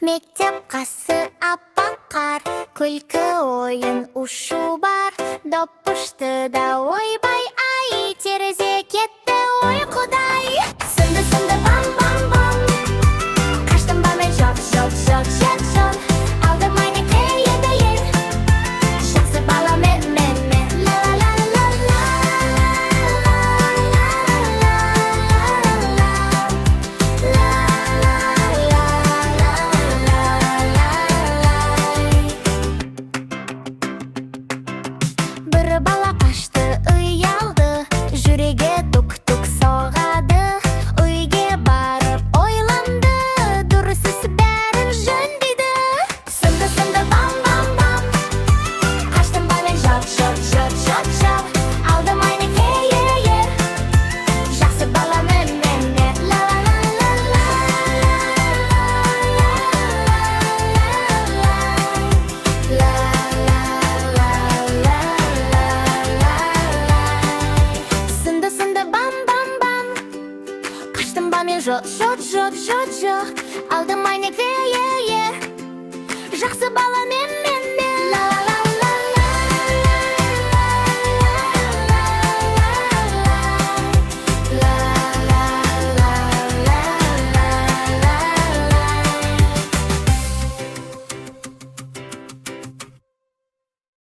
Мектеп қасы аппақ қар, күлкі ойын ұшу бар. Доп ұшты да ойбай ай, терезе кетті ой құдай. Сынды бам бам бам, қаштым ба мен жоқ. Алдымай не қиындайын, жақсы бала мен. Ла ла ла ла Бір бала қашты, ұялды, жүрегі тук-тук соғады. Үйге барып ойланды, дұрыс іс бәрін жөндейді. Сынды бам бам бам, қаштым ба мен жоқ. Алдымай не қиын, жақсы бала мен. Ла ла ла ла Сынды бам бам бам, қаштым ба мен жоқ. Алдымай не қиын, жақсы бала мен.